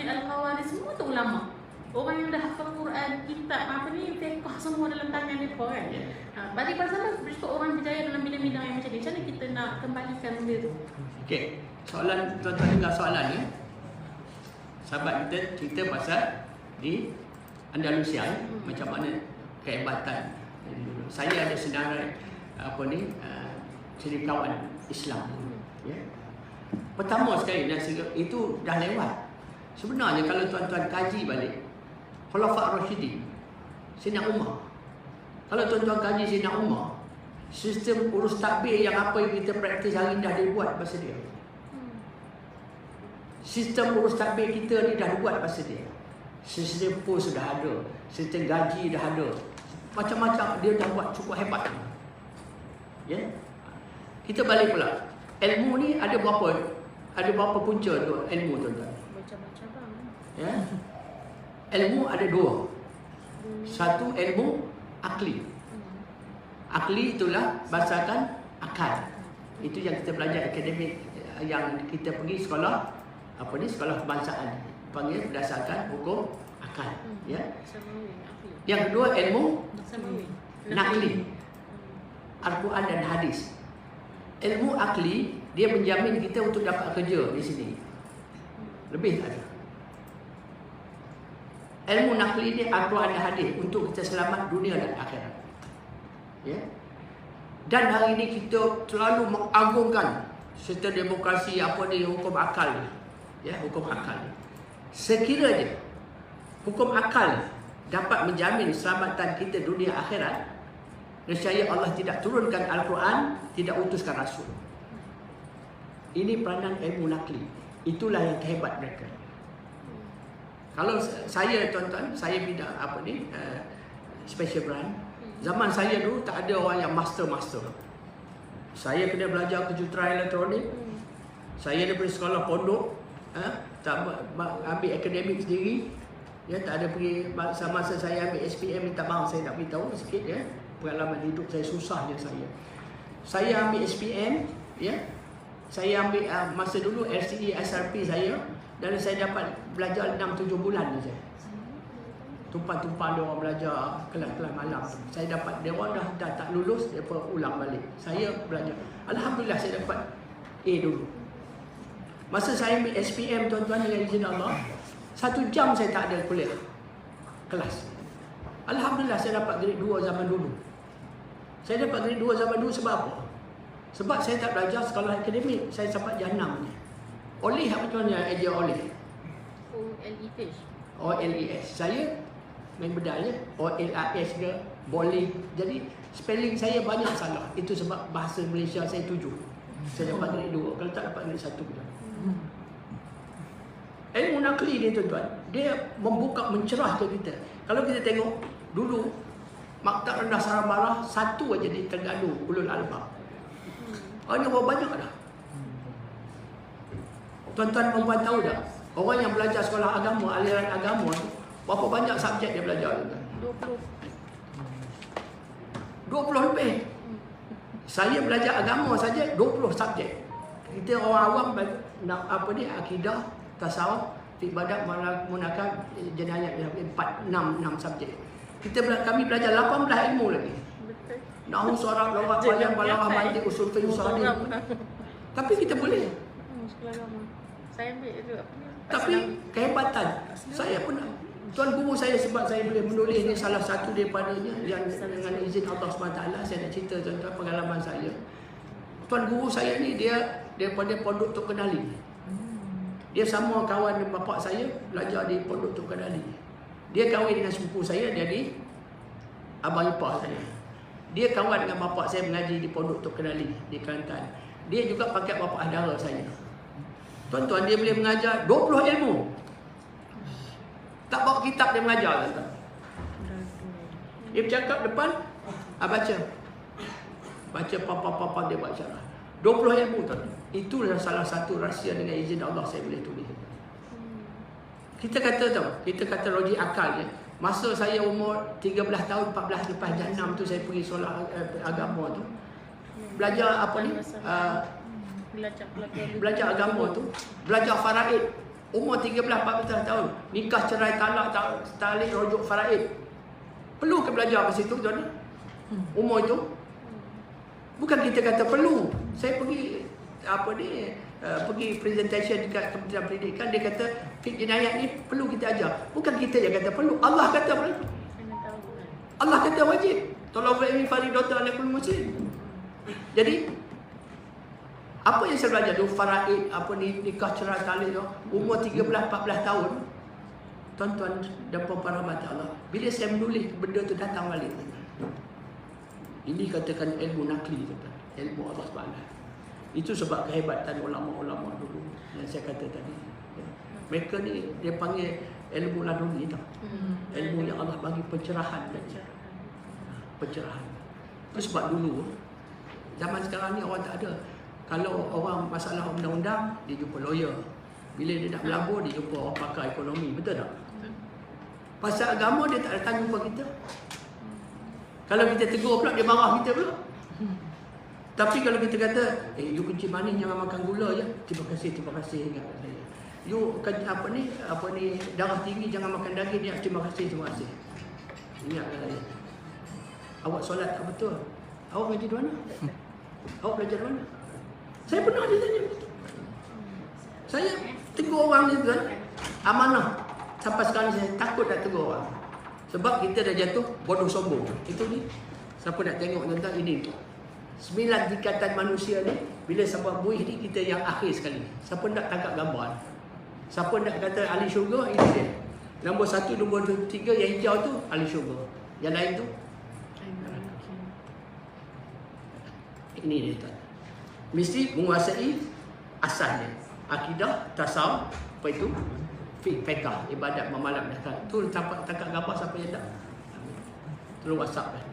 Al-Khawarij semua tu ulama. Orang yang dah hafal Quran, kitab fiqh semua dalam tangan mereka kan. Bagi pasal berikut orang berjaya dalam bidang-bidang yang macam ni. Macam mana kita nak kembalikan benda tu? Okey, soalan tuan-tuan dengar soalan ni. Sahabat kita cerita pasal di Andalusia macam mana kehebatan. Saya ada senarai cendekiawan Islam. Ya. Pertama sekali itu dah lewat. Sebenarnya kalau tuan-tuan kaji balik Khulafa' Rasyidin, Sayyidina Umar. Kalau tuan-tuan kaji Sayyidina Umar, sistem urus takbir yang apa yang kita praktis hari ni dah dibuat masa dia. Sistem urus takbir kita ni dah dibuat masa dia. Sistem pos sudah ada, sistem gaji dah ada. Macam-macam dia dah buat cukup hebat. Ya. Kita balik pula. Ilmu ni ada berapa punca tu ilmu tuan-tuan? Macam-macam bang. Ya. Ilmu ada dua. Satu ilmu akli. Akli itulah berdasarkan akal. Itu yang kita belajar akademik, yang kita pergi sekolah sekolah kebangsaan. Panggil berdasarkan hukum akal. Ya. Yang kedua ilmu nakli. Al-Quran dan hadis. Ilmu akli dia menjamin kita untuk dapat kerja di sini. Lebih tak ada. Ilmu nakli ni Al-Quran dan hadis untuk kita selamat dunia dan akhirat. Ya. Dan hari ini kita selalu mengagungkan serta demokrasi hukum akal ni. Ya, hukum akal ni. Sekiranya hukum akal dapat menjamin keselamatan kita dunia akhirat, nescaya Allah tidak turunkan Al-Quran, tidak utuskan Rasul. Ini peranan ilmu nakli. Itulah yang hebat mereka. Kalau saya tuan-tuan, saya bidang special brand. Zaman saya dulu tak ada orang yang master. Saya kena belajar kejuruteraan elektronik. Saya daripada sekolah pondok, tak ambil akademik sendiri. Ya, tak ada pergi. Masa saya ambil SPM, minta maaf saya nak beritahu sikit ya. Pengalaman hidup saya susahnya saya. Saya ambil SPM, ya. Saya ambil masa dulu LCE SRP saya, dan saya dapat belajar 6-7 bulan saja. Tumpang-tumpang dia orang belajar kelas-kelas malam. Saya dapat, dia orang dah tak lulus, dia ulang balik. Saya belajar. Alhamdulillah saya dapat A dulu. Masa saya ambil SPM tuan-tuan dengan izin Allah, 1 jam saya tak ada kuliah kelas. Alhamdulillah saya dapat grade 2 zaman dulu. Saya dapat grade 2 zaman dulu sebab apa? Sebab saya tak belajar sekolah akademik. Saya sampai J6 ni. Oleh apa tuan-tuan ajar oleh? OLES. Saya main bedal ya. OLAS ke boleh. Jadi spelling saya banyak salah. Itu sebab bahasa Malaysia saya 7. Saya dapat grade 2. Kalau tak dapat grade 1 pun. Ilmu nakli ni tuan-tuan, dia mencerahkan kita. Kalau kita tengok dulu Maktab Rendah Sarambala satu aja di Terengganu, Ulul Albab. Ini berapa banyak dah. Tuan-tuan perempuan tahu tak? Orang yang belajar sekolah agama, aliran agama tu, berapa banyak subjek dia belajar tuan? 20 lebih. Saya belajar agama saja 20 subjek. Kita orang awam akidah, tasawuf, ibadat, munakab, jenayat 6 subjek. Kami belajar 18 ilmu lagi. Nahu, sorab, lughat, bayan, balaghah, mantiq, usul fiqh, usul hadis. Tapi kita boleh. Sekolah agama. Saya ambil itu Tapi kehebatan saya pun, tuan guru saya, sebab saya boleh menulis ni salah satu daripadanya yang dengan izin Allah SWT. Saya nak cerita tuan-tuan pengalaman saya. Tuan guru saya ni dia daripada Pondok Tok Kenali. Dia sama kawan dengan bapak saya, belajar di Pondok Tok Kenali. Dia kahwin dengan sepupu saya, jadi abang ipar saya. Dia kawan dengan bapak saya mengaji di Pondok Tok Kenali di Kelantan. Dia juga pakai bapak saudara saya. Tuan-tuan, dia boleh mengajar 20 ilmu. Tak bawa kitab dia mengajar tuan-tuan. Dia bercakap depan, baca. Baca papa-papa dia buat syarah. 20 ilmu tuan-tuan. Itulah salah satu rahsia dengan izin Allah saya boleh tulis. Kita kata logik akal je. Masa saya umur 13 tahun, 14 lepas J6 tu saya pergi sekolah agama tu. Belajar belajar agama tu, belajar faraid. umur 13-14 tahun, nikah cerai talak, talik rujuk faraid. Perlu ke belajar ke situ tuan? Umur itu? Bukan kita kata perlu. Saya pergi pergi presentation dekat Kementerian Pendidikan, dia kata fiqh jinayat ni perlu kita ajar. Bukan kita yang kata perlu, Allah kata perlu. Allah kata wajib. Tolong ilmi fardhatun ala kulli muslim. Jadi apa yang saya belajar tu faraid, nikah cerai talak tu, umur 13-14 tahun. Tuan-tuan dan puan-puan rahmat Allah, bila saya menulis benda tu datang balik. Ini katakan ilmu nakli, ilmu Allah Subhanahu. Itu sebab kehebatan ulama-ulama dulu yang saya kata tadi. Mereka ni dia panggil ilmu laduni tau. Ilmu yang Allah bagi pencerahan. Pencerahan. Itu sebab dulu zaman sekarang ni orang tak ada. Kalau orang masalah undang-undang, dia jumpa lawyer. Bila dia nak melabur, dia jumpa orang pakar ekonomi. Betul tak? Pasal agama dia tak datang jumpa kita. Kalau kita tegur pula, dia marah kita pula. Tapi kalau kita kata, you kencing manis jangan makan gula je. Terima kasih ingat saya. You darah tinggi jangan makan daging dia. Terima kasih. Ingat saya. Awak solat tak betul. Awak ngaji di mana? Awak belajar di mana? Saya pernah ditanya begitu. Saya tegur orang ni kan, amanah. Sampai sekarang saya takut nak tegur orang. Sebab kita dah jatuh bodoh sombong. Itu ni. Siapa nak tengok tentang ini? 9 tingkatan manusia ni, bila sampai buih ni kita yang akhir sekali. Siapa nak tangkap gambar? Siapa nak kata ahli syurga? Ini dia. Nombor 1, nombor 3 yang hijau tu ahli syurga. Yang lain tu ini dia tuan. Mesti menguasai asalnya. Akidah, tasawuf, apa itu? Fiqh, ibadat, mamalam, dah. Tu tangkap gambar siapa yang tak? Tolong WhatsApp kan.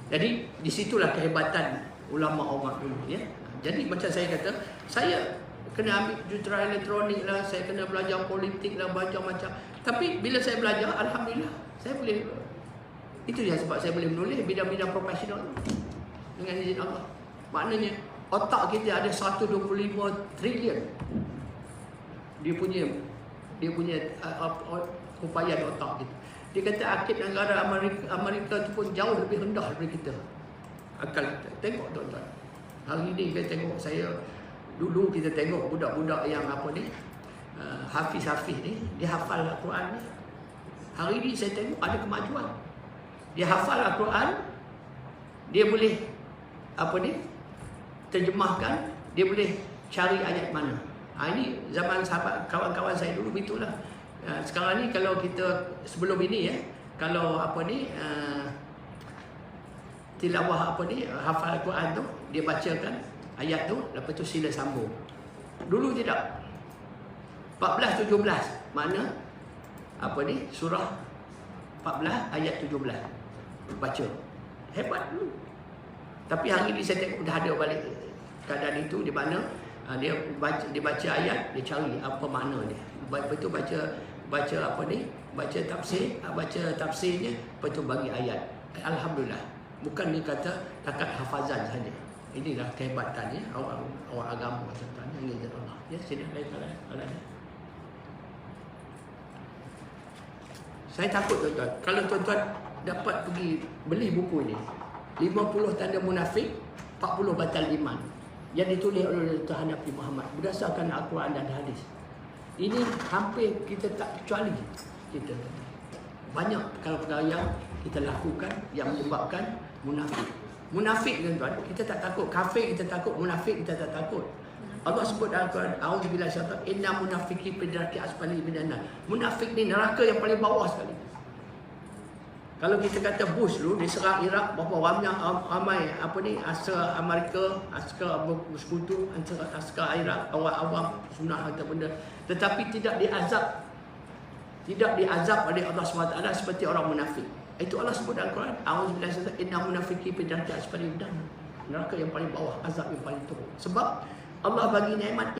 Jadi disitulah kehebatan ulama orang dulu ya. Jadi macam saya kata, saya kena ambil jujurah elektronik lah, saya kena belajar politik lah, belajar macam. Tapi bila saya belajar, alhamdulillah, saya boleh. Itu dia sebab saya boleh menulis bidang-bidang profesional dengan izin Allah. Maknanya otak kita ada 125 trilion. Dia punya upaya otak kita. Dia kata akid negara Amerika tu pun jauh lebih rendah daripada kita. Akal kita. Tengok tuan-tuan. Hari ni kita tengok saya, dulu kita tengok budak-budak yang Hafiz ni, dia hafal Al-Quran ni. Hari ni saya tengok ada kemajuan. Dia hafal Al-Quran, dia boleh terjemahkan, dia boleh cari ayat mana. Ini zaman sahabat kawan-kawan saya dulu begitulah. Sekarang ni kalau kita sebelum ini kalau tilawah hafal Al-Quran tu, dia bacakan ayat tu, lepas tu sila sambung. Dulu tidak. 14-17 mana surah 14 ayat 17 baca. Hebat dulu. Tapi hari ni saya tengok dah ada balik keadaan itu, di mana dia baca ayat, dia cari apa makna dia. Lepas tu baca tafsirnya, lepas tu bagi ayat. Alhamdulillah. Bukan dia kata takat hafazan saja. Inilah kehebatannya orang agama contohnya dengan izin Allah. Ya, sini kalau ada. Saya takut tuan-tuan, kalau tuan-tuan dapat pergi beli buku ini, 50 tanda munafik, 40 batal iman, yang ditulis oleh Tuhan Nabi Muhammad berdasarkan Al-Quran dan hadis. Ini hampir kita tak kecuali kita. Banyak perkara-perkara yang kita lakukan yang menyebabkan munafik. Munafik tuan-tuan, kita tak takut. Kafir kita takut, munafik kita tak takut. Allah sebut dalam Al-Quran, a'udzubillahi syaitan, inna munafiqi fi darki asfali minan nar. Munafik ni neraka yang paling bawah sekali. Kalau kita kata Bush dulu diserang Iraq, berapa ramai askar Amerika, askar bersekutu, askar Iraq, awam sunnah atau benda, tetapi tidak diazab oleh Allah SWT seperti orang munafik. Itu Allah sebut dalam Al-Quran, a'udzubillahi syaitan, inna munafiqi fi darki asfali minan nar. Neraka yang paling bawah, azab yang paling teruk. Sebab Allah bagi nikmat